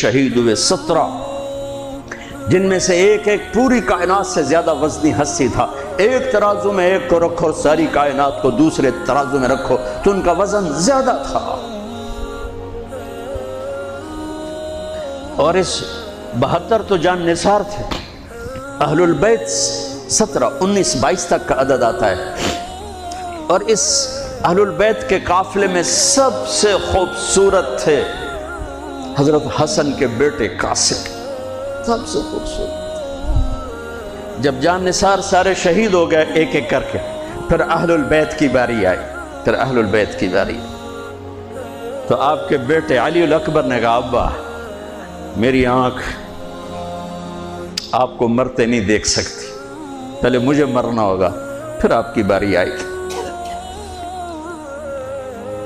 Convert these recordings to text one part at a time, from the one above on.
شہید ہوئے 17، جن میں سے ایک ایک پوری کائنات سے زیادہ وزنی ہستی تھا۔ ایک ترازو میں ایک کو رکھو، ساری کائنات کو دوسرے ترازو میں رکھو تو ان کا وزن زیادہ تھا۔ اور اس 72 تو جان نثار تھے۔ اہل البیت 17، 19، 22 تک کا عدد آتا ہے۔ اور اس اہل البیت کے قافلے میں سب سے خوبصورت تھے حضرت حسن کے بیٹے قاسم، سب سے خوبصورت۔ جب جان نثار سارے شہید ہو گئے ایک ایک کر کے، پھر اہل البیت کی باری آئی، پھر اہل البیت کی باری آئی تو آپ کے بیٹے علی الاکبر نے کہا ابا میری آنکھ آپ کو مرتے نہیں دیکھ سکتی، پہلے مجھے مرنا ہوگا پھر آپ کی باری آئے گی۔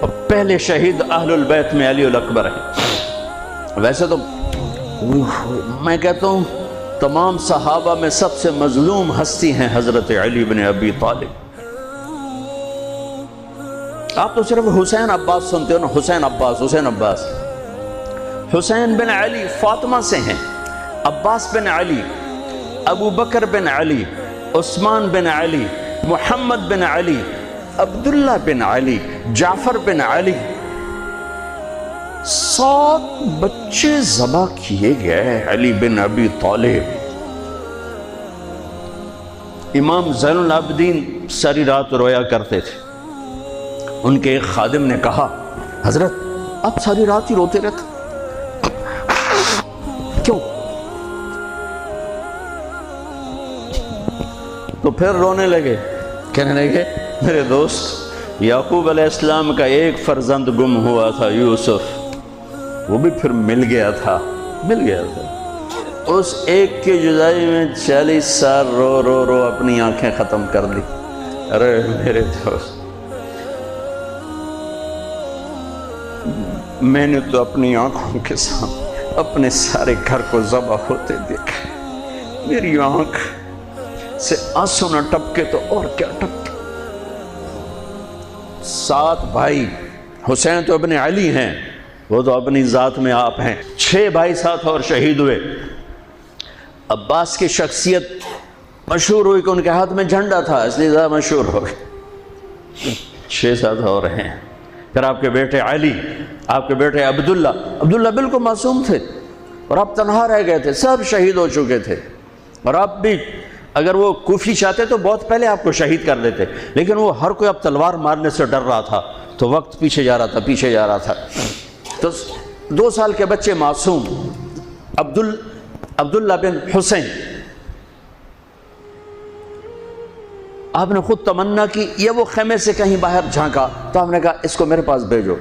اور پہلے شہید اہل البیت میں علی الاکبر ہیں۔ ویسے تو میں کہتا ہوں تمام صحابہ میں سب سے مظلوم ہستی ہیں حضرت علی بن ابی طالب۔ آپ تو صرف حسین عباس سنتے ہو نا، حسین عباس، حسین عباس۔ حسین بن علی فاطمہ سے ہیں، عباس بن علی، ابو بکر بن علی، عثمان بن علی، محمد بن علی، عبداللہ بن علی، جعفر بن علی، 7 بچے ذبح کیے گئے علی بن ابی طالب۔ امام زین العابدین ساری رات رویا کرتے تھے۔ ان کے ایک خادم نے کہا حضرت آپ ساری رات ہی روتے رہتے کیوں؟ تو پھر رونے لگے، کہنے لگے میرے دوست یعقوب علیہ السلام کا ایک فرزند گم ہوا تھا، یوسف، وہ بھی پھر مل گیا تھا۔ اس ایک کی جدائی میں 40 سال رو رو رو اپنی آنکھیں ختم کر دی۔ ارے میرے دوست میں نے تو اپنی آنکھوں کے سامنے اپنے سارے گھر کو ذبح ہوتے دیکھا، میری آنکھ سے آنسو نہ ٹپکے تو اور کیا ٹپکے۔ 7 بھائی، حسین تو ابن علی ہیں، وہ تو اپنی ذات میں آپ ہیں، 6 بھائی ساتھ اور شہید ہوئے۔ عباس کی شخصیت مشہور ہوئی کہ ان کے ہاتھ میں جھنڈا تھا، اس لیے زیادہ مشہور ہو گئے۔ 6 ساتھ اور ہیں۔ پھر آپ کے بیٹے علی، آپ کے بیٹے عبداللہ بالکل معصوم تھے اور آپ تنہا رہ گئے تھے، سب شہید ہو چکے تھے۔ اور آپ بھی اگر وہ کوفی چاہتے تو بہت پہلے آپ کو شہید کر دیتے، لیکن وہ ہر کوئی اب تلوار مارنے سے ڈر رہا تھا تو وقت پیچھے جا رہا تھا۔ تو 2 سال کے بچے معصوم عبداللہ بن حسین، آپ نے خود تمنا کی، یہ وہ خیمے سے کہیں باہر جھانکا تو آپ نے کہا اس کو میرے پاس بھیجو۔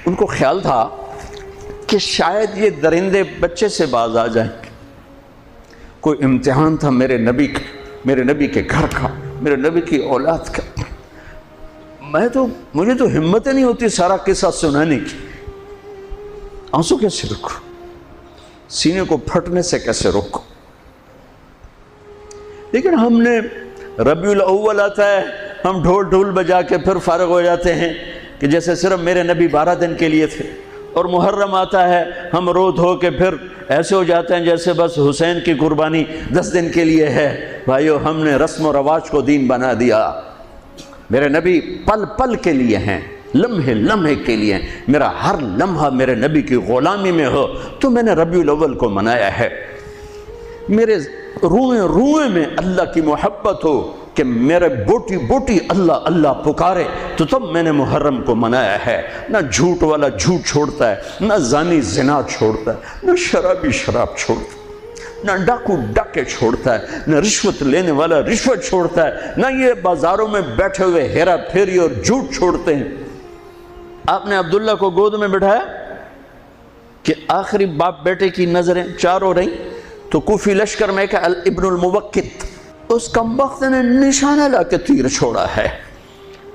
ان کو خیال تھا کہ شاید یہ درندے بچے سے باز آ جائیں، کوئی امتحان تھا میرے نبی کا، میرے نبی کے گھر کا، میرے نبی کی اولاد کا۔ مجھے تو ہمت نہیں ہوتی سارا قصہ سنانے کی، آنسو کیسے رکھو، سینے کو پھٹنے سے کیسے روکو۔ لیکن ہم نے ربیع الاول آتا ہے، ہم ڈھول بجا کے پھر فارغ ہو جاتے ہیں کہ جیسے صرف میرے نبی 12 دن کے لیے تھے۔ اور محرم آتا ہے، ہم رو دھو کے پھر ایسے ہو جاتے ہیں جیسے بس حسین کی قربانی 10 دن کے لیے ہے۔ بھائیو، ہم نے رسم و رواج کو دین بنا دیا۔ میرے نبی پل پل کے لیے ہیں، لمحے لمحے کے لیے ہیں۔ میرا ہر لمحہ میرے نبی کی غلامی میں ہو تو میں نے ربیع الاول کو منایا ہے۔ میرے روئیں روئیں میں اللہ کی محبت ہو کہ میرے بوٹی بوٹی اللہ اللہ پکارے تو تب میں نے محرم کو منایا ہے۔ نہ جھوٹ والا جھوٹ چھوڑتا ہے، نہ زانی زنا چھوڑتا ہے، نہ شرابی شراب چھوڑتا ہے، نہ ڈاکو ڈاکے چھوڑتا ہے، نہ رشوت لینے والا رشوت چھوڑتا ہے، نہ یہ بازاروں میں بیٹھے ہوئے ہیرا پھیری اور جھوٹ چھوڑتے ہیں۔ آپ نے عبداللہ کو گود میں بٹھایا کہ آخری باپ بیٹے کی نظریں 4 ہو رہیں تو کوفی لشکر میں کہ ابن الموقت، اس کمبخت نے نشانہ لا کے تیر چھوڑا ہے۔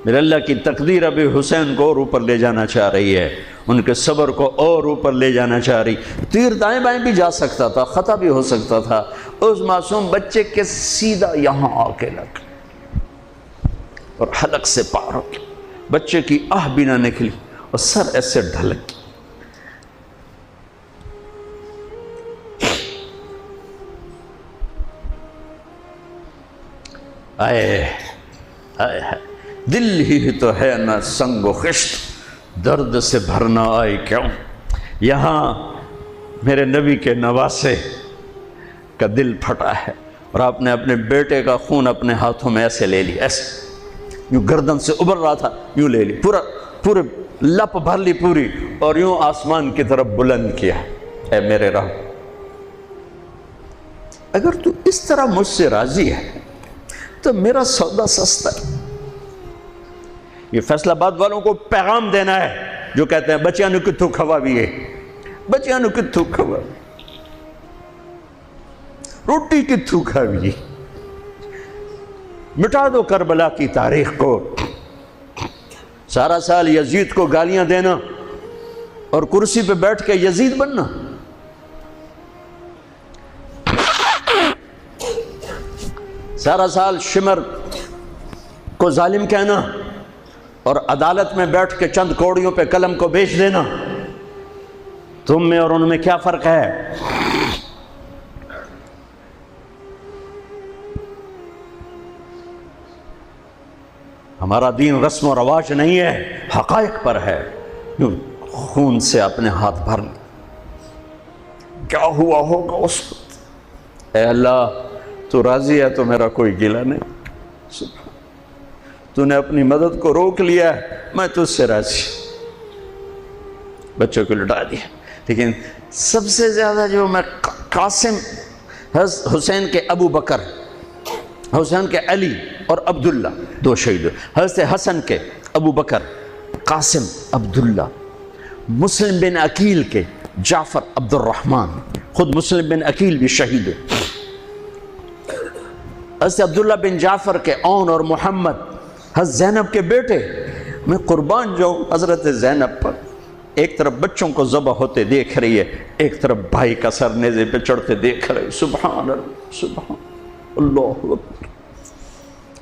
میرے اللہ کی تقدیر ابھی حسین کو اور اوپر لے جانا چاہ رہی ہے، ان کے صبر کو اور اوپر لے جانا چاہ رہی۔ تیر دائیں بائیں بھی جا سکتا تھا، خطا بھی ہو سکتا تھا، اس معصوم بچے کے سیدھا یہاں آ کے لگ اور حلق سے پار ہو گیا۔ بچے کی آہ بھی نہ نکلی اور سر ایسے ڈھلک گیا۔ آئے آئے دل ہی تو ہے نہ سنگ و خشت، درد سے بھرنا آئے کیوں؟ یہاں میرے نبی کے نواسے کا دل پھٹا ہے، اور آپ نے اپنے بیٹے کا خون اپنے ہاتھوں میں ایسے لے لیا، ایسے یوں گردن سے ابھر رہا تھا، یوں لے لی، پورے لپ بھر لی پوری، اور یوں آسمان کی طرف بلند کیا۔ اے میرے رب، اگر تو اس طرح مجھ سے راضی ہے تو میرا سودا سستا ہے۔ یہ فیصل آباد والوں کو پیغام دینا ہے جو کہتے ہیں بچیاں نو کتھوں کھوا بھی ہے، بچیاں نو کتھوں کھوا، روٹی کتھوں کھاوی، مٹا دو کربلا کی تاریخ کو۔ سارا سال یزید کو گالیاں دینا اور کرسی پہ بیٹھ کے یزید بننا، سارا سال شمر کو ظالم کہنا اور عدالت میں بیٹھ کے چند کوڑیوں پہ قلم کو بیچ دینا، تم میں اور ان میں کیا فرق ہے؟ ہمارا دین رسم و رواج نہیں ہے، حقائق پر ہے۔ خون سے اپنے ہاتھ بھرنا، کیا ہوا ہوگا اس وقت؟ اے اللہ، تو راضی ہے تو میرا کوئی گلہ نہیں، تو نے اپنی مدد کو روک لیا ہے، میں تجھ سے راضی۔ بچوں کو لٹا دیا، لیکن سب سے زیادہ جو میں قاسم، حسین کے ابو بکر، حسین کے علی اور عبداللہ، دو شہید، حضرت حسن کے ابو بکر، قاسم، عبداللہ، مسلم بن عقیل کے جعفر عبد الرحمن، خود مسلم بن عقیل بھی شہید، حضرت عبداللہ بن جعفر کے اون اور محمد، حضرت زینب کے بیٹے۔ میں قربان جاؤں حضرت زینب پر، ایک طرف بچوں کو ذبح ہوتے دیکھ رہی ہے، ایک طرف بھائی کا سر نیزے پہ چڑھتے دیکھ رہے، سبحان اللہ، سبحان اللہ اکبر۔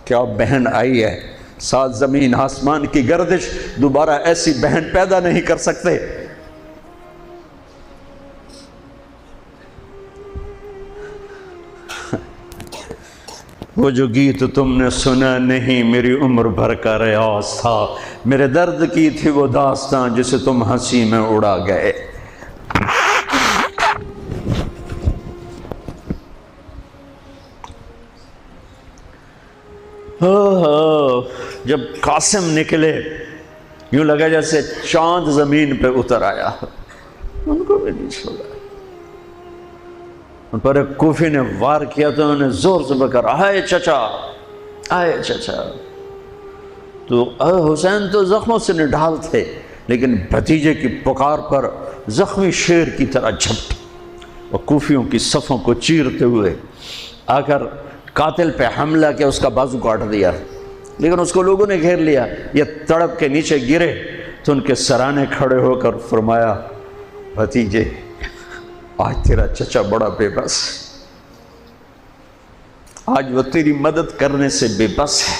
کیا بہن آئی ہے، ساتھ زمین آسمان کی گردش، دوبارہ ایسی بہن پیدا نہیں کر سکتے۔ وہ جو گیت تم نے سنا نہیں میری عمر بھر کا ریاض تھا، میرے درد کی تھی وہ داستاں جسے تم ہنسی میں اڑا گئے۔ جب قاسم نکلے یوں لگا جیسے چاند زمین پہ اتر آیا، ان کو بھی نہیں چھوڑا۔ ان پر ایک کوفی نے وار کیا تو انہوں نے زور سے بکر، آئے چچا، آئے چچا۔ تو حسین تو زخموں سے نڈھال تھے، لیکن بھتیجے کی پکار پر زخمی شیر کی طرح جھپٹ اور کوفیوں کی صفوں کو چیرتے ہوئے آ کر قاتل پہ حملہ کیا، اس کا بازو کاٹ دیا، لیکن اس کو لوگوں نے گھیر لیا۔ یہ تڑپ کے نیچے گرے تو ان کے سرانے کھڑے ہو کر فرمایا، بھتیجے آج تیرا چچا بڑا بے بس، آج وہ تیری مدد کرنے سے بے بس ہے۔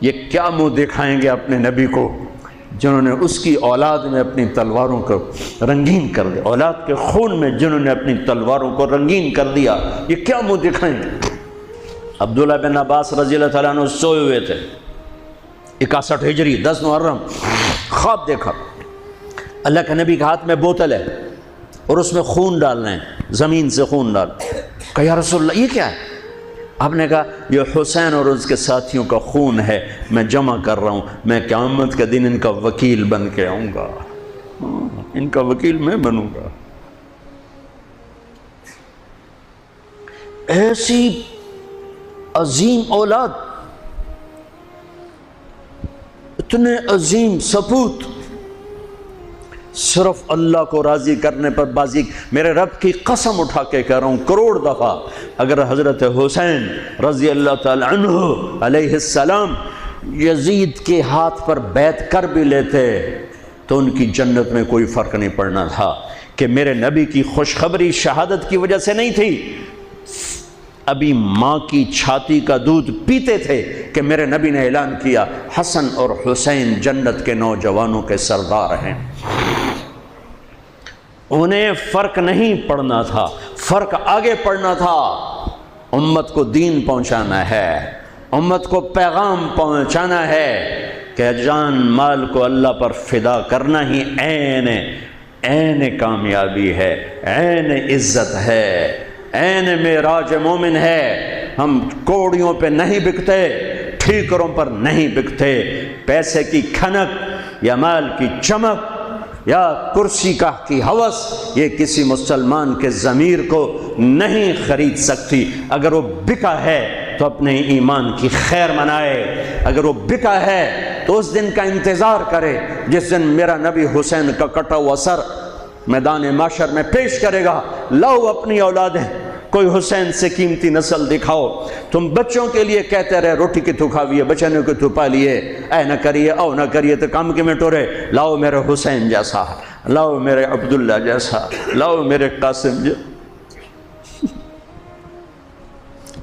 یہ کیا منہ دکھائیں گے اپنے نبی کو جنہوں نے اس کی اولاد میں اپنی تلواروں کو رنگین کر دیا، اولاد کے خون میں جنہوں نے اپنی تلواروں کو رنگین کر دیا، یہ کیا منہ دکھائیں گے؟ عبداللہ بن عباس رضی اللہ تعالیٰ عنہ سوئے ہوئے تھے، 61 ہجری 10 محرم، خواب دیکھا، اللہ کے نبی کے ہاتھ میں بوتل ہے اور اس میں خون ڈالنا ہے، زمین سے خون ڈال۔ کہا یا رسول اللہ یہ کیا ہے؟ آپ نے کہا یہ حسین اور اس کے ساتھیوں کا خون ہے، میں جمع کر رہا ہوں، میں قیامت کے دن ان کا وکیل بن کے آؤں گا، ان کا وکیل میں بنوں گا۔ ایسی عظیم اولاد، اتنے عظیم سپوت، صرف اللہ کو راضی کرنے پر بازی۔ میرے رب کی قسم اٹھا کے کہہ رہا ہوں، کروڑ دفعہ اگر حضرت حسین رضی اللہ تعالی عنہ علیہ السلام یزید کے ہاتھ پر بیعت کر بھی لیتے تو ان کی جنت میں کوئی فرق نہیں پڑنا تھا، کہ میرے نبی کی خوشخبری شہادت کی وجہ سے نہیں تھی، ابھی ماں کی چھاتی کا دودھ پیتے تھے کہ میرے نبی نے اعلان کیا حسن اور حسین جنت کے نوجوانوں کے سردار ہیں۔ انہیں فرق نہیں پڑنا تھا، فرق آگے پڑنا تھا۔ امت کو دین پہنچانا ہے، امت کو پیغام پہنچانا ہے کہ جان مال کو اللہ پر فدا کرنا ہی عین کامیابی ہے، عین عزت ہے، عین معراج مومن ہے۔ ہم کوڑیوں پہ نہیں بکتے، ٹھیکروں پر نہیں بکتے، پیسے کی کھنک یا مال کی چمک یا کرسی کی ہوس یہ کسی مسلمان کے ضمیر کو نہیں خرید سکتی۔ اگر وہ بکا ہے تو اپنے ایمان کی خیر منائے، اگر وہ بکا ہے تو اس دن کا انتظار کرے جس دن میرا نبی حسین کا کٹا ہوا سر میدان محشر میں پیش کرے گا۔ لاؤ اپنی اولادیں، کوئی حسین سے قیمتی نسل دکھاؤ۔ تم بچوں کے لیے کہتے رہے روٹی کی تو کھاویے، بچنے کو تو پالیے، اے نہ کریے او نہ کریے تو کام کے میں ٹورے۔ لاؤ میرے حسین جیسا، لاؤ میرے عبداللہ جیسا، لاؤ میرے قاسم جیسا۔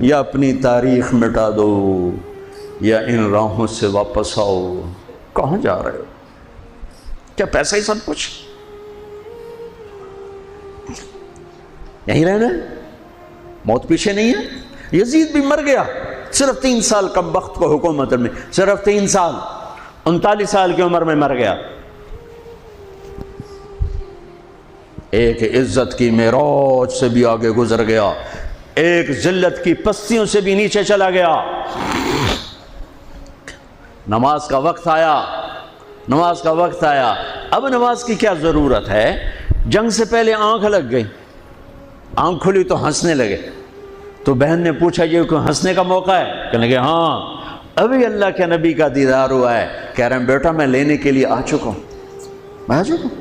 یا اپنی تاریخ مٹا دو یا ان راہوں سے واپس آؤ۔ کہاں جا رہے ہو؟ کیا پیسہ ہی سب کچھ؟ یہیں رہنا ہے؟ موت پیچھے نہیں ہے؟ یزید بھی مر گیا صرف 3 سال کم وقت کو حکومت میں، صرف 3 سال، 39 سال کی عمر میں مر گیا۔ ایک عزت کی معراج سے بھی آگے گزر گیا، ایک ذلت کی پستیوں سے بھی نیچے چلا گیا۔ نماز کا وقت آیا، نماز کا وقت آیا۔ اب نماز کی کیا ضرورت ہے؟ جنگ سے پہلے آنکھ لگ گئی، آنکھ کھلی تو ہنسنے لگے۔ تو بہن نے پوچھا یہ کوئی ہنسنے کا موقع ہے؟ کہنے لگے ہاں ابھی اللہ کے نبی کا دیدار ہوا ہے۔ کہہ رہے ہیں بیٹا میں لینے کے لیے آ چکا ہوں، میں آ چکا ہوں،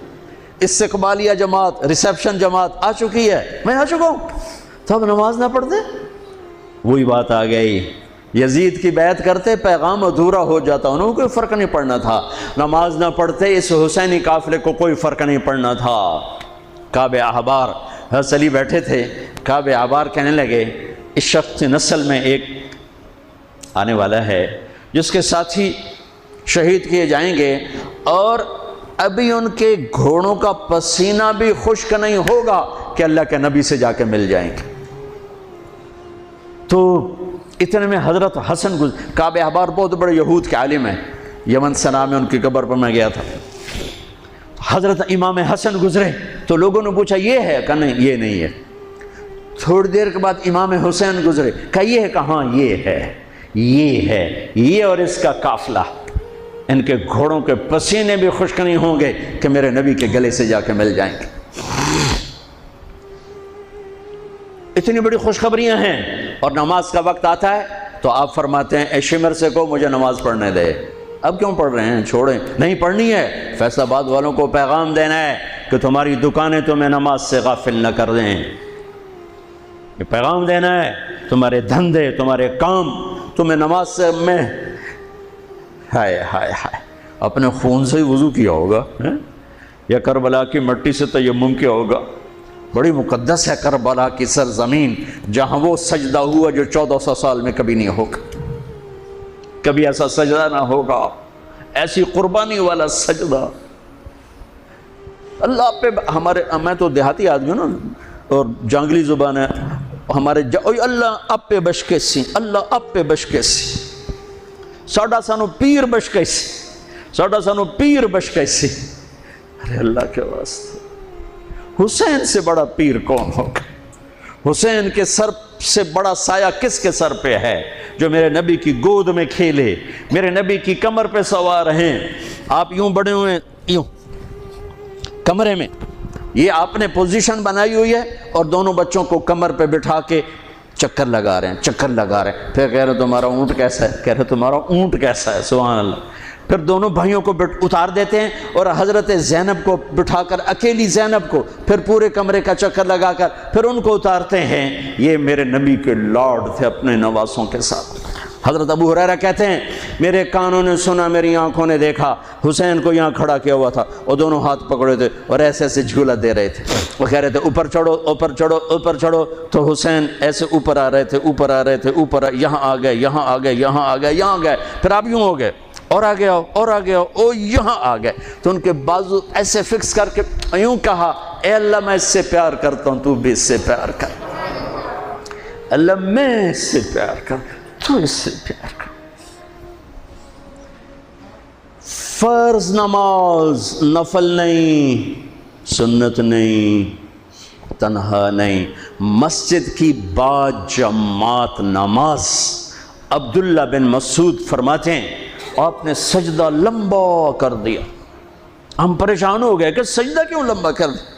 استقبالیہ جماعت، ریسیپشن جماعت آ چکی ہے، میں آ چکا ہوں۔ تو اب نماز نہ پڑھتے؟ وہی بات آ گئی، یزید کی بیعت کرتے پیغام ادھورا ہو جاتا، انہوں کو کوئی فرق نہیں پڑنا تھا۔ نماز نہ پڑھتے اس حسینی قافلے کو کوئی فرق نہیں پڑنا تھا۔ کعب احبار حضرت علی بیٹھے تھے، کعب احبار کہنے لگے اس شخص نسل میں ایک آنے والا ہے جس کے ساتھی شہید کیے جائیں گے اور ابھی ان کے گھوڑوں کا پسینہ بھی خشک نہیں ہوگا کہ اللہ کے نبی سے جا کے مل جائیں گے۔ تو اتنے میں حضرت حسن کعب احبار بہت بڑے یہود کے عالم ہیں، یمن سنا میں ان کی قبر پر میں گیا تھا۔ حضرت امام حسن گزرے تو لوگوں نے پوچھا یہ ہے؟ کہا نہیں یہ نہیں ہے۔ تھوڑی دیر کے بعد امام حسین گزرے، کہا یہ ہے؟ کہاں یہ ہے، یہ ہے، یہ اور اس کا قافلہ، ان کے گھوڑوں کے پسینے بھی خشک نہیں ہوں گے کہ میرے نبی کے گلے سے جا کے مل جائیں گے۔ اتنی بڑی خوشخبریاں ہیں، اور نماز کا وقت آتا ہے تو آپ فرماتے ہیں اے شمر سے کو مجھے نماز پڑھنے دے۔ اب کیوں پڑھ رہے ہیں؟ چھوڑیں، نہیں پڑھنی ہے۔ فیصل آباد والوں کو پیغام دینا ہے کہ تمہاری دکانیں تمہیں نماز سے غافل نہ کر دیں، یہ پیغام دینا ہے۔ تمہارے دھندے، تمہارے کام تمہیں نماز سے میں ہائے ہائے ہائے اپنے خون سے ہی وضو کیا ہوگا یا کربلا کی مٹی سے تیمم کیا ہوگا۔ بڑی مقدس ہے کربلا کی سرزمین، جہاں وہ سجدہ ہوا جو 1400 سال میں کبھی نہیں ہوگا، کبھی ایسا سجدہ نہ ہوگا، ایسی قربانی والا سجدہ۔ اللہ پہ ہمارے، میں تو دیہاتی آدمی ہوں نا اور جانگلی زبان ہے ہمارے، اللہ آپ پہ بشکے سی، اللہ آپ پہ بشکے سی، ساڈا سانو پیر بشکے سی، ساڈا سانو پیر بشکے سی۔ ارے اللہ کے واسطے، حسین سے بڑا پیر کون ہوگا؟ حسین کے سر سے بڑا سایہ کس کے سر پہ ہے جو میرے نبی کی گود میں کھیلے، میرے نبی کی کمر پہ سوار ہیں۔ آپ یوں بڑے ہوئے یوں کمرے میں، یہ آپ نے پوزیشن بنائی ہوئی ہے اور دونوں بچوں کو کمر پہ بٹھا کے چکر لگا رہے ہیں، چکر لگا رہے ہیں۔ پھر کہہ رہے تمہارا اونٹ کیسا ہے، کہہ رہے تمہارا اونٹ کیسا ہے، سبحان اللہ۔ پھر دونوں بھائیوں کو اتار دیتے ہیں اور حضرت زینب کو بٹھا کر، اکیلی زینب کو، پھر پورے کمرے کا چکر لگا کر پھر ان کو اتارتے ہیں۔ یہ میرے نبی کے لاڈ تھے اپنے نواسوں کے ساتھ۔ حضرت ابو ہریرہ کہتے ہیں میرے کانوں نے سنا، میری آنکھوں نے دیکھا، حسین کو یہاں کھڑا کیا ہوا تھا اور دونوں ہاتھ پکڑے تھے اور ایسے ایسے جھولا دے رہے تھے، وہ کہہ رہے تھے اوپر چڑھو اوپر چڑھو اوپر چڑھو، تو حسین ایسے اوپر آ رہے تھے، اوپر آ رہے تھے، اوپر، یہاں آ گئے، یہاں آ گئے، یہاں آ گئے، یہاں گئے، پھر آپ یوں ہو گئے اور آگے آؤ اور آگے آؤ، او یہاں آ گئے۔ تو ان کے بازو ایسے فکس کر کے یوں کہا اے اللہ میں اس سے پیار کرتا ہوں، تو بھی اس سے پیار کر۔ اللہ میں اس سے پیار کر، تو اس سے پیار کر۔ فرض نماز نفل نہیں، سنت نہیں، تنہا نہیں، مسجد کی با جماعت نماز۔ عبداللہ بن مسعود فرماتے ہیں آپ نے سجدہ لمبا کر دیا، ہم پریشان ہو گئے کہ سجدہ کیوں لمبا کر دیا؟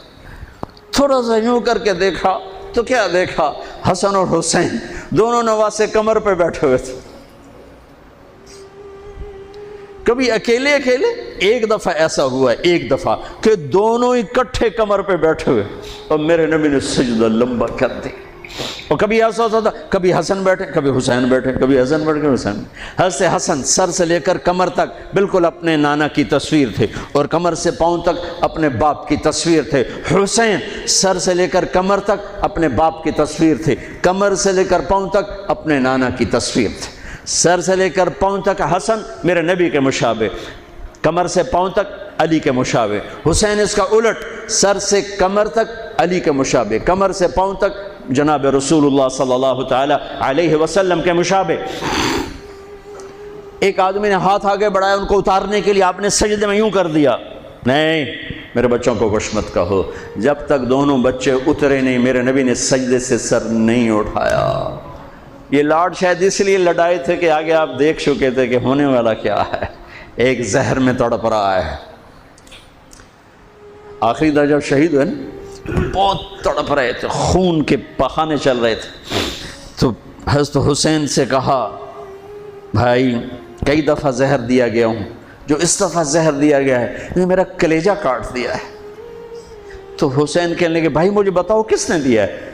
تھوڑا سا یوں کر کے دیکھا تو کیا دیکھا؟ حسن اور حسین دونوں نواسے کمر پہ بیٹھے ہوئے تھے۔ کبھی اکیلے اکیلے، ایک دفعہ ایسا ہوا ہے، ایک دفعہ کہ دونوں اکٹھے کمر پہ بیٹھے ہوئے اور میرے نبی نے سجدہ لمبا کر دیا۔ اور کبھی ایسا ہوتا تھا، کبھی حسن بیٹھے، کبھی حسین بیٹھے، کبھی حسن بیٹھے، کبھی حسین۔ حضرت حسن سر سے لے کر کمر تک بالکل اپنے نانا کی تصویر تھے، اور کمر سے پاؤں تک اپنے باپ کی تصویر تھے۔ حسین سر سے لے کر کمر تک اپنے باپ کی تصویر تھے، کمر سے لے کر پاؤں تک اپنے نانا کی تصویر تھے۔ سر سے لے کر پاؤں تک حسن میرے نبی کے مشابہ، کمر سے پاؤں تک علی کے مشابہ۔ حسین اس کا الٹ، سر سے کمر تک علی کے مشابہ، کمر سے پاؤں تک جناب رسول اللہ صلی اللہ تعالی علیہ وسلم کے مشابہ۔ ایک آدمی نے ہاتھ آگے بڑھایا ان کو اتارنے کے لیے، آپ نے سجدے میں یوں کر دیا۔ نہیں، میرے بچوں کو کچھ مت کہو، جب تک دونوں بچے اترے نہیں میرے نبی نے سجدے سے سر نہیں اٹھایا۔ یہ لاڈ شاید اس لیے لڑائے تھے کہ آگے آپ دیکھ چکے تھے کہ ہونے والا کیا ہے، ایک زہر میں تڑپ رہا ہے۔ آخری دن جب شہید ہوئے نا، بہت تڑپ رہے تھے، خون کے بہانے چل رہے تھے، تو حضرت حسین سے کہا بھائی کئی دفعہ زہر دیا گیا ہوں، جو اس دفعہ زہر دیا گیا ہے یہ میرا کلیجہ کاٹ دیا ہے۔ تو حسین کہنے لگے بھائی مجھے بتاؤ کس نے دیا ہے؟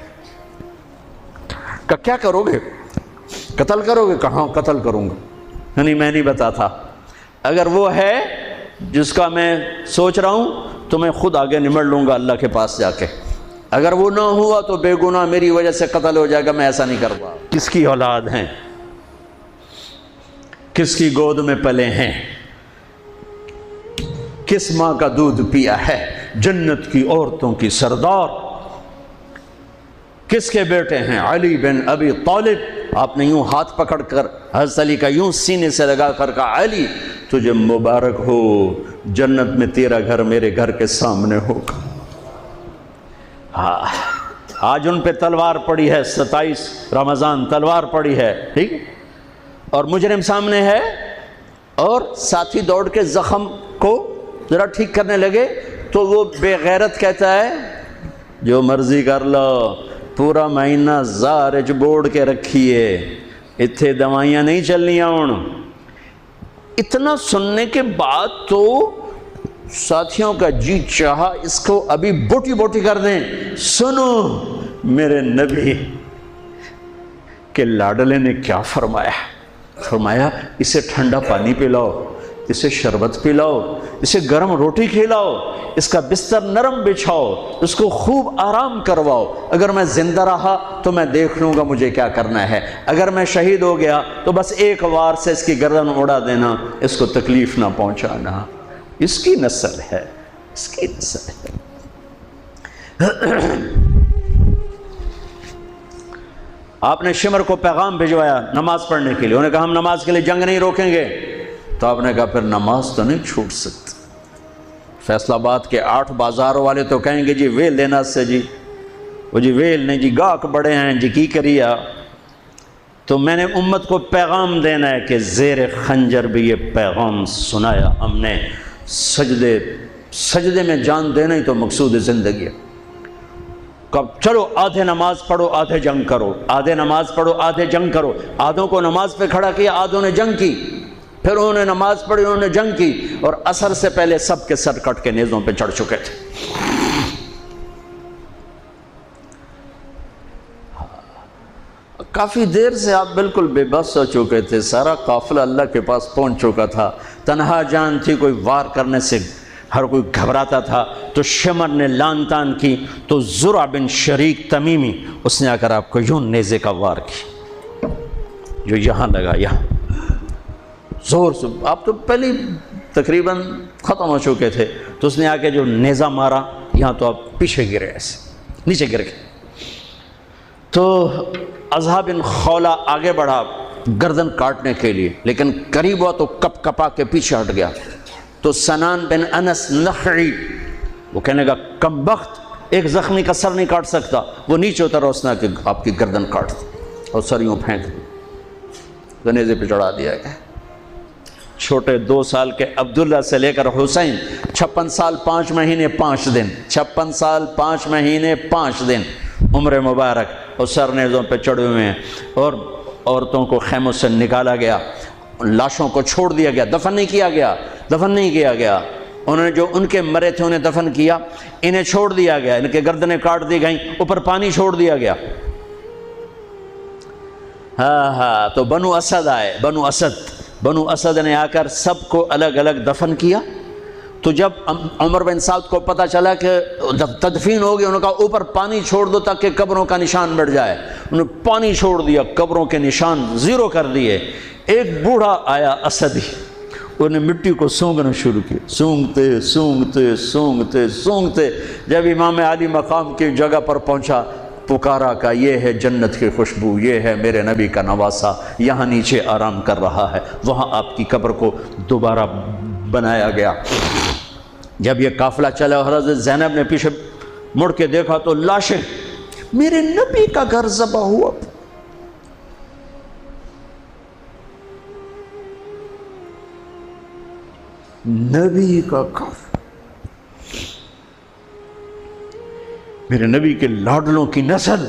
کہ کیا کرو گے؟ قتل کرو گے؟ کہاں قتل کروں گا، نہیں میں نہیں بتاتا، اگر وہ ہے جس کا میں سوچ رہا ہوں تو میں خود آگے نمٹ لوں گا اللہ کے پاس جا کے، اگر وہ نہ ہوا تو بے گناہ میری وجہ سے قتل ہو جائے گا، میں ایسا نہیں کرتا۔ کس کی اولاد ہیں، کس کی گود میں پلے ہیں، کس ماں کا دودھ پیا ہے، جنت کی عورتوں کی سردار کس کے بیٹے ہیں؟ علی بن ابی طالب۔ آپ نے یوں ہاتھ پکڑ کر حضرت علی کا یوں سینے سے لگا کر کہا علی تجھے مبارک ہو، جنت میں تیرا گھر میرے گھر کے سامنے ہوگا۔ آج ان پہ تلوار پڑی ہے، 27 رمضان تلوار پڑی ہے، ٹھیک، اور مجرم سامنے ہے، اور ساتھی دوڑ کے زخم کو ذرا ٹھیک کرنے لگے تو وہ بے غیرت کہتا ہے جو مرضی کر لو، پورا مہینہ زارج بوڑ کے رکھیے، اتھے دوائیاں نہیں چلنیاں ہوں۔ اتنا سننے کے بعد تو ساتھیوں کا جی چاہا اس کو ابھی بوٹی بوٹی کر دیں۔ سنو میرے نبی کے لاڈلے نے کیا فرمایا، فرمایا اسے ٹھنڈا پانی پلاؤ، اسے شربت پلاؤ، اسے گرم روٹی کھلاؤ، اس کا بستر نرم بچھاؤ، اس کو خوب آرام کرواؤ، اگر میں زندہ رہا تو میں دیکھ لوں گا مجھے کیا کرنا ہے، اگر میں شہید ہو گیا تو بس ایک وار سے اس کی گردن اڑا دینا، اس کو تکلیف نہ پہنچانا۔ اس کی نسل ہے، اس کی نسل ہے۔ آپ نے شمر کو پیغام بھجوایا نماز پڑھنے کے لیے، انہوں نے کہا ہم نماز کے لیے جنگ نہیں روکیں گے، تو آپ نے کہا پھر نماز تو نہیں چھوٹ سکتی۔ فیصل آباد کے 8 بازاروں والے تو کہیں گے جی ویل دینا سے جی، وہ جی ویل نہیں جی، گاہک بڑے ہیں جی کی کریا۔ تو میں نے امت کو پیغام دینا ہے کہ زیر خنجر بھی یہ پیغام سنایا ہم نے، سجدے میں جان دینا ہی تو مقصود زندگی ہے۔ کب چلو آدھے نماز پڑھو آدھے جنگ کرو، آدھے نماز پڑھو آدھے جنگ کرو۔ آدھوں کو نماز پہ کھڑا کیا، آدھوں نے جنگ کی، پھر انہوں نے نماز پڑھی انہوں نے جنگ کی، اور عصر سے پہلے سب کے سر کٹ کے نیزوں پہ چڑھ چکے تھے۔ کافی دیر سے آپ بالکل بے بس ہو چکے تھے، سارا قافلہ اللہ کے پاس پہنچ چکا تھا، تنہا جان تھی، کوئی وار کرنے سے ہر کوئی گھبراتا تھا۔ تو شمر نے لان تان کی تو زرع بن شریک تمیمی اس نے آ کر آپ کو یوں نیزے کا وار کی، جو یہاں لگا، یہاں زور سے، آپ تو پہلے تقریباً ختم ہو چکے تھے، تو اس نے آ کے جو نیزہ مارا یہاں، تو آپ پیچھے گرے، ایسے نیچے گر گئے۔ تو اضحیٰ بن خولہ آگے بڑھا گردن کاٹنے کے لیے، لیکن قریب ہوا تو کپ کپا کے پیچھے ہٹ گیا۔ تو سنان بن انس نخعی وہ کہنے لگا کم بخت، ایک زخمی کا سر نہیں کاٹ سکتا، وہ نیچے اترا، اس نے کہ آپ کی گردن کاٹ دی اور سر یوں پھینک دی، گنیزے پہ چڑھا دیا گیا۔ چھوٹے 2 سال کے عبداللہ سے لے کر حسین 56 سال 5 مہینے 5 دن، 56 سال 5 مہینے 5 دن عمر مبارک، اور سر نیزوں پہ چڑھے ہوئے ہیں، اور عورتوں کو خیموں سے نکالا گیا، لاشوں کو چھوڑ دیا گیا، دفن نہیں کیا گیا۔ انہوں نے جو ان کے مرے تھے انہیں دفن کیا، انہیں چھوڑ دیا گیا، ان کے گردنیں کاٹ دی گئیں، اوپر پانی چھوڑ دیا گیا۔ ہاں تو بنو اسد آئے، بنو اسد نے آ کر سب کو الگ الگ دفن کیا۔ تو جب عمر بن سعد کو پتہ چلا کہ تدفین ہو گئی، انہوں نے کہا اوپر پانی چھوڑ دو تاکہ قبروں کا نشان مٹ جائے۔ انہوں نے پانی چھوڑ دیا، قبروں کے نشان زیرو کر دیے۔ ایک بوڑھا آیا اسدی، انہوں نے مٹی کو سونگنا شروع کیا، سونگتے جب امام علی مقام کی جگہ پر پہنچا، پکارا کہ یہ ہے جنت کی خوشبو، یہ ہے میرے نبی کا نواسہ، یہاں نیچے آرام کر رہا ہے۔ وہاں آپ کی قبر کو دوبارہ بنایا گیا۔ جب یہ قافلہ چلا، حضرت زینب نے پیچھے مڑ کے دیکھا تو لاشیں، میرے نبی کا گھر ذبح ہوا، نبی کا گھر، میرے نبی کے لاڈلوں کی نسل۔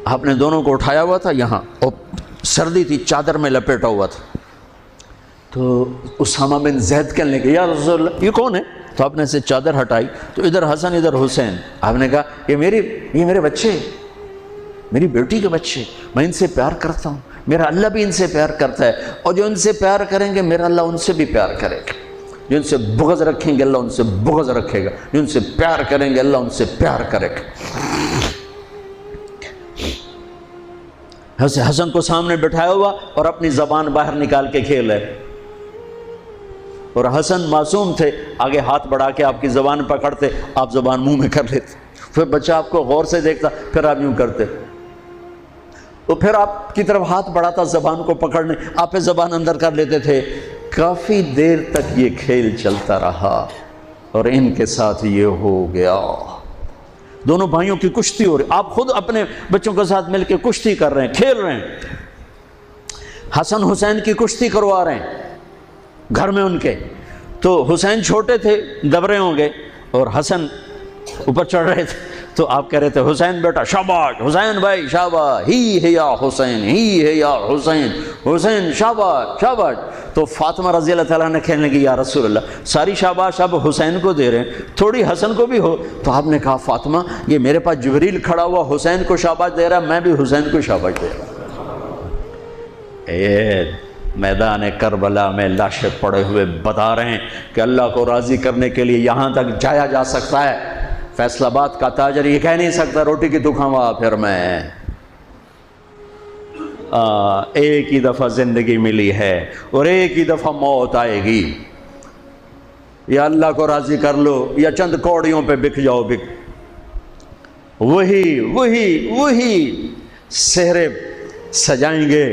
آپ نے دونوں کو اٹھایا ہوا تھا یہاں، اور سردی تھی، چادر میں لپیٹا ہوا تھا۔ تو اسامہ بن زید کہنے لگے یا رسول اللہ یہ کون ہے؟ تو آپ نے سے چادر ہٹائی تو ادھر حسن ادھر حسین۔ آپ نے کہا یہ میرے بچے، میری بیٹی کے بچے، میں ان سے پیار کرتا ہوں، میرا اللہ بھی ان سے پیار کرتا ہے، اور جو ان سے پیار کریں گے میرا اللہ ان سے بھی پیار کرے گا، جو ان سے بغض رکھیں گے اللہ ان سے بغض رکھے گا، جو ان سے پیار کریں گے اللہ ان سے پیار کرے گا۔ حسن کو سامنے بٹھایا ہوا اور اپنی زبان باہر نکال کے کھیل ہے، اور حسن معصوم تھے، آگے ہاتھ بڑھا کے آپ کی زبان پکڑتے، آپ زبان منہ میں کر لیتے، پھر بچہ آپ کو غور سے دیکھتا، پھر آپ یوں کرتے، تو پھر آپ کی طرف ہاتھ بڑھاتا زبان کو پکڑنے، آپ پہ زبان اندر کر لیتے تھے۔ کافی دیر تک یہ کھیل چلتا رہا اور ان کے ساتھ یہ ہو گیا۔ دونوں بھائیوں کی کشتی ہو رہی، آپ خود اپنے بچوں کے ساتھ مل کے کشتی کر رہے ہیں، کھیل رہے ہیں۔ حسن حسین کی کشتی کروا رہے ہیں گھر میں ان کے، تو حسین چھوٹے تھے، دبرے ہوں گے، اور حسن اوپر چڑھ رہے تھے، تو آپ کہہ رہے تھے حسین بیٹا شاباش، حسین بھائی شاباش، ہی ہے یا حسین، ہی ہے یا حسین، حسین شاباش شاباش۔ تو فاطمہ رضی اللہ تعالیٰ نے کہنے لگی یا رسول اللہ ساری شاباش اب حسین کو دے رہے ہیں، تھوڑی حسن کو بھی ہو۔ تو آپ نے کہا فاطمہ یہ میرے پاس جبریل کھڑا ہوا حسین کو شاباش دے رہا، میں بھی حسین کو شاباش دے رہا۔ میدان کربلا میں لاشیں پڑے ہوئے بتا رہے ہیں کہ اللہ کو راضی کرنے کے لیے یہاں تک جایا جا سکتا ہے۔ فیصل آباد کا تاجر یہ کہہ نہیں سکتا روٹی کی دکھاوا پھر میں، ایک ہی دفعہ زندگی ملی ہے اور ایک ہی دفعہ موت آئے گی، یا اللہ کو راضی کر لو یا چند کوڑیوں پہ بک جاؤ۔ وہی سہرے سجائیں گے،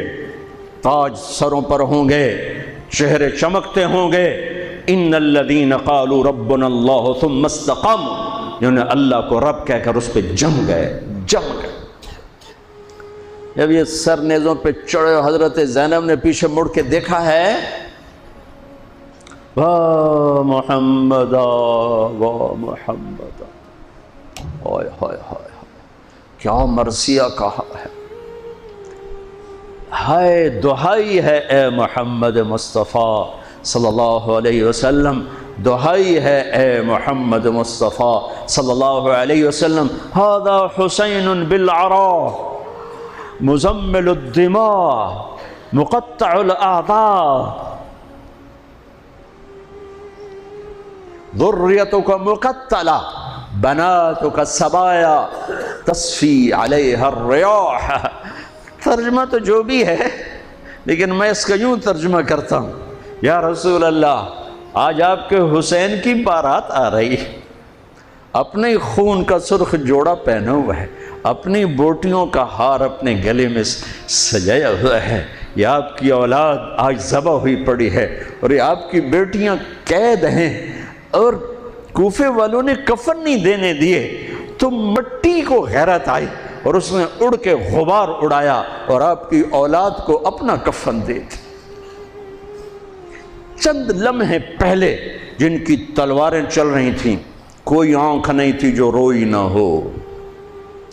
تاج سروں پر ہوں گے، چہرے چمکتے ہوں گے۔ ان الذین قالوا ربنا اللہ ثم استقاموا، جنہوں نے اللہ کو رب کہہ کر اس پہ جم گئے۔ جب یہ سر نیزوں پہ چڑھے، حضرت زینب نے پیچھے مڑ کے دیکھا ہے، واہ محمد واہ محمد، ہائے ہائے ہائے کیا مرثیہ کہا ہے، ہائے دہائی ہے اے محمد مصطفیٰ صلی اللہ علیہ وسلم، دہائی ہے اے محمد مصطفیٰ صلی اللہ علیہ وسلم۔ ھذا حسین بالعراء مزمل الدماء مقطع الاعضاء ذریتک مقتلہ بناتک سبایا تصفی علیہا الریاح۔ ترجمہ تو جو بھی ہے لیکن میں اس کا یوں ترجمہ کرتا ہوں، یا رسول اللہ آج آپ کے حسین کی بارات آ رہی، اپنے خون کا سرخ جوڑا پہنا ہوا ہے، اپنی بوٹیوں کا ہار اپنے گلے میں سجایا ہوا ہے، یہ آپ کی اولاد آج ذبح ہوئی پڑی ہے اور یہ آپ کی بیٹیاں قید ہیں، اور کوفے والوں نے کفن نہیں دینے دیے تو مٹی کو غیرت آئی اور اس نے اڑ کے غبار اڑایا اور آپ کی اولاد کو اپنا کفن دے دی۔ چند لمحے پہلے جن کی تلواریں چل رہی تھیں، کوئی آنکھ نہیں تھی جو روئی نہ ہو،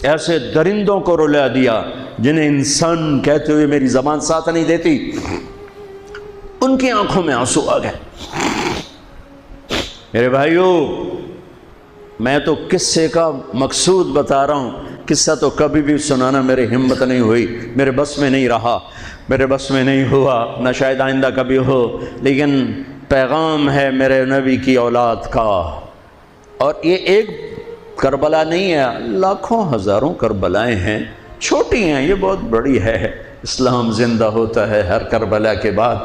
ایسے درندوں کو رلا دیا جنہیں انسان کہتے ہوئے میری زبان ساتھ نہیں دیتی، ان کی آنکھوں میں آنسو آ گئے۔ میرے بھائیو، میں تو قصے کا مقصود بتا رہا ہوں، قصہ تو کبھی بھی سنانا میری ہمت نہیں ہوئی، میرے بس میں نہیں رہا، میرے بس میں نہیں ہوا، نہ شاید آئندہ کبھی ہو، لیکن پیغام ہے میرے نبی کی اولاد کا۔ اور یہ ایک کربلا نہیں ہے، لاکھوں ہزاروں کربلائیں ہیں، چھوٹی ہیں، یہ بہت بڑی ہے۔ اسلام زندہ ہوتا ہے ہر کربلا کے بعد۔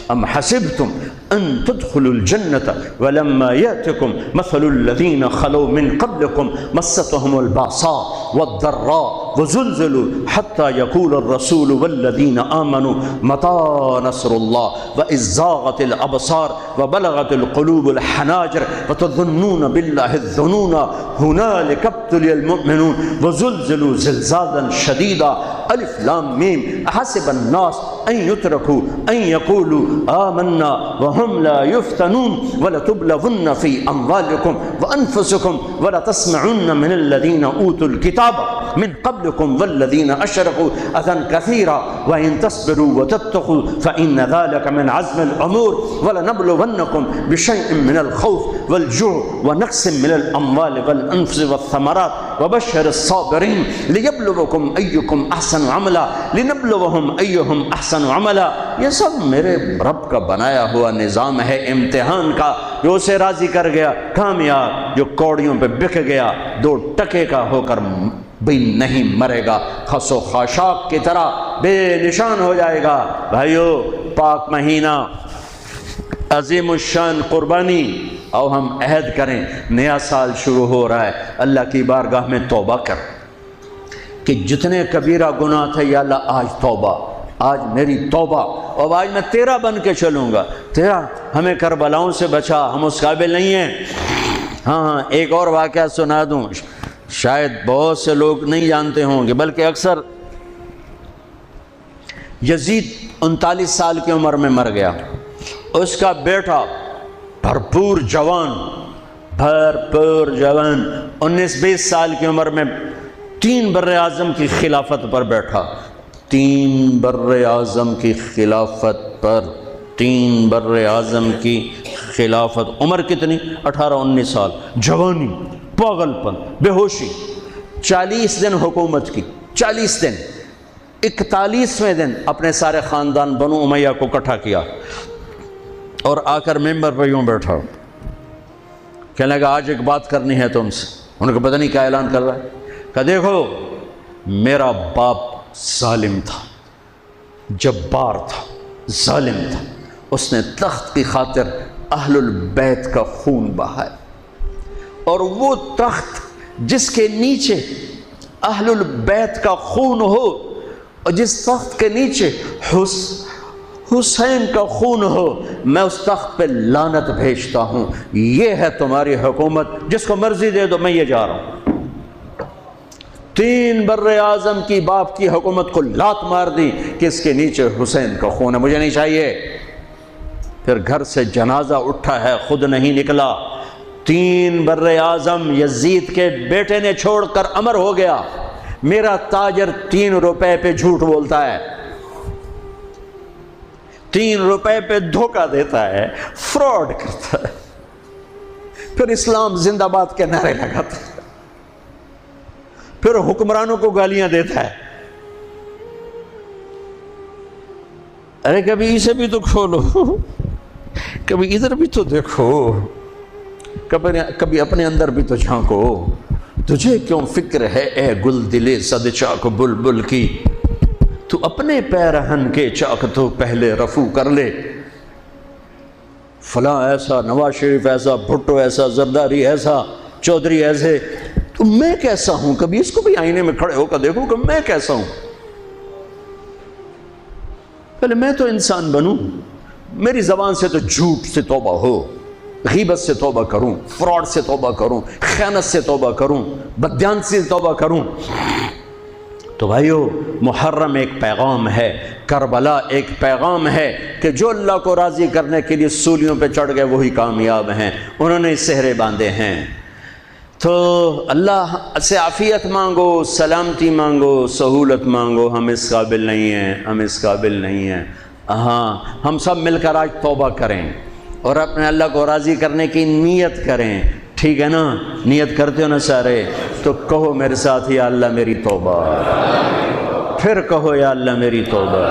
ام حسبتم ان تدخلوا الجنة ولما يأتكم مثل الذين خلوا من قبلكم مستهم البأساء والضراء وزلزلوا حتى يقول الرسول والذين آمنوا متى نصر الله وإذ زاغت الأبصار وبلغت القلوب الحناجر وتظنون بالله الظنون هنالك ابتلي المؤمنون وزلزلوا زلزالا شديدا الف لام میم احسب الناس ان يتركوا ان يقولوا آمنا وهم لا يفتنون ولتبلغن في اموالكم وانفسكم ولتسمعن من الذين اوتوا الكتاب من قبلكم والذين اشركوا اذى كثيرا وان تصبروا وتتقوا فان ذلك من عزم الامور ولنبلونكم بشيء من الخوف والجوع ونقص من الاموال والانفس والثمرات وبشر الصابرين ليبلوكم ايكم احسن عملا لنبلوهم ايهم احسن عملا۔ یہ سب میرے رب کا بنایا ہوا نظام ہے امتحان کا، جو اسے راضی کر گیا کامیاب، جو کوڑیوں پہ بک گیا 2 ٹکے کا ہو کر بھی نہیں مرے گا، خس و خاشاک کی طرح بے نشان ہو جائے گا۔ بھائیو، پاک مہینہ، عظیم الشان قربانی، آؤ ہم عہد کریں، نیا سال شروع ہو رہا ہے، اللہ کی بارگاہ میں توبہ کر کہ جتنے کبیرہ گناہ تھے یا اللہ آج توبہ، آج میری توبہ، اور آج میں تیرا بن کے چلوں گا، تیرا ہمیں کربلاؤں سے بچا، ہم اس قابل نہیں ہیں۔ ہاں ایک اور واقعہ سنا دوں، شاید بہت سے لوگ نہیں جانتے ہوں گے، بلکہ اکثر۔ یزید 39 سال کی عمر میں مر گیا، اس کا بیٹا بھرپور جوان 19-20 سال کی عمر میں 3 بر اعظم کی خلافت پر بیٹھا، 3 بر اعظم کی خلافت پر، 3 بر اعظم کی خلافت، عمر کتنی؟ 18-19 سال، جوانی، پاگل پن، بے ہوشی، 40 دن حکومت کی، 40 دن، 41ویں دن اپنے سارے خاندان بنو امیہ کو اکٹھا کیا اور آ کر ممبر پہ یوں بیٹھا، کہنے لگا آج ایک بات کرنی ہے تم سے۔ انہوں نے کہا پتہ نہیں کیا اعلان کر رہا ہے، کہا دیکھو میرا باپ ظالم تھا، جبار تھا، ظالم تھا، اس نے تخت کی خاطر اہل البیت کا خون بہایا، اور وہ تخت جس کے نیچے اہل البیت کا خون ہو اور جس تخت کے نیچے حسین کا خون ہو، میں اس تخت پہ لعنت بھیجتا ہوں۔ یہ ہے تمہاری حکومت، جس کو مرضی دے دو، میں یہ جا رہا ہوں۔ 3 بر اعظم کی باپ کی حکومت کو لات مار دی کہ اس کے نیچے حسین کا خون ہے، مجھے نہیں چاہیے۔ پھر گھر سے جنازہ اٹھا ہے، خود نہیں نکلا۔ 3 بر اعظم یزید کے بیٹے نے چھوڑ کر امر ہو گیا، میرا تاجر 3 روپے پہ جھوٹ بولتا ہے، 3 روپے پہ دھوکہ دیتا ہے، فراڈ کرتا ہے، پھر اسلام زندہ باد کے نعرے لگاتا ہے، پھر حکمرانوں کو گالیاں دیتا ہے۔ ارے کبھی اسے بھی تو کھولو، کبھی ادھر بھی تو دیکھو، کبھی اپنے اندر بھی تو جھانکو۔ تجھے کیوں فکر ہے اے گل دلے صد چاک بلبل کی، تو اپنے پیرہن کے چاک تو پہلے رفو کر لے۔ فلاں ایسا، نواز شریف ایسا، بھٹو ایسا، زرداری ایسا، چودھری ایسے، تو میں کیسا ہوں؟ کبھی اس کو بھی آئینے میں کھڑے ہو کر دیکھو کہ میں کیسا ہوں. پہلے میں تو انسان بنوں. میری زبان سے تو جھوٹ سے توبہ ہو، غیبت سے توبہ کروں، فراڈ سے توبہ کروں، خیانت سے توبہ کروں، بددیانتی سے توبہ کروں. تو بھائیو، محرم ایک پیغام ہے، کربلا ایک پیغام ہے کہ جو اللہ کو راضی کرنے کے لیے سولیوں پہ چڑھ گئے وہی کامیاب ہیں. انہوں نے سہرے باندھے ہیں. تو اللہ سے عافیت مانگو، سلامتی مانگو، سہولت مانگو. ہم اس قابل نہیں ہیں، ہم اس قابل نہیں ہیں. ہاں، ہم سب مل کر آج توبہ کریں اور اپنے اللہ کو راضی کرنے کی نیت کریں. ٹھیک ہے نا؟ نیت کرتے ہو نا سارے؟ تو کہو میرے ساتھ، یا اللہ میری توبہ. پھر کہو یا اللہ میری توبہ.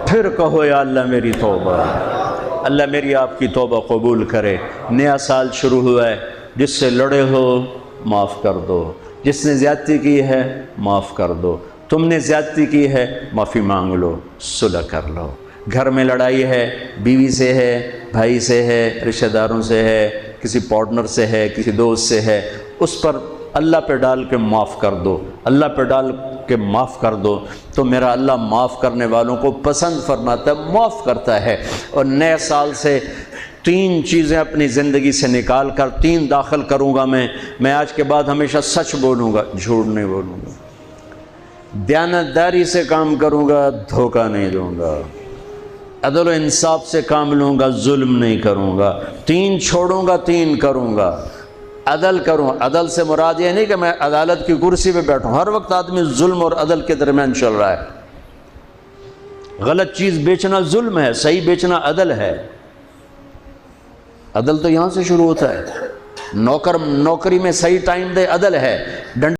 پھر کہو یا اللہ میری توبہ. اللہ میری آپ کی توبہ قبول کرے. نیا سال شروع ہوا ہے، جس سے لڑے ہو معاف کر دو، جس نے زیادتی کی ہے معاف کر دو، تم نے زیادتی کی ہے معافی مانگ لو، صلح کر لو. گھر میں لڑائی ہے، بیوی سے ہے، بھائی سے ہے، رشتہ داروں سے ہے، کسی پارٹنر سے ہے، کسی دوست سے ہے، اس پر اللہ پہ ڈال کے معاف کر دو. اللہ پہ ڈال کے معاف کر دو تو میرا اللہ معاف کرنے والوں کو پسند فرماتا ہے، معاف کرتا ہے. اور نئے سال سے 3 چیزیں اپنی زندگی سے نکال کر 3 داخل کروں گا. میں آج کے بعد ہمیشہ سچ بولوں گا، جھوٹ نہیں بولوں گا. دیانتداری سے کام کروں گا، دھوکہ نہیں دوں گا. عدل و انصاف سے کام لوں گا، ظلم نہیں کروں گا. 3 چھوڑوں گا، 3 کروں گا. عدل کروں. عدل سے مراد یہ نہیں کہ میں عدالت کی کرسی پہ بیٹھوں. ہر وقت آدمی ظلم اور عدل کے درمیان چل رہا ہے. غلط چیز بیچنا ظلم ہے، صحیح بیچنا عدل ہے. عدل تو یہاں سے شروع ہوتا ہے. نوکری میں صحیح ٹائم دے، عدل ہے.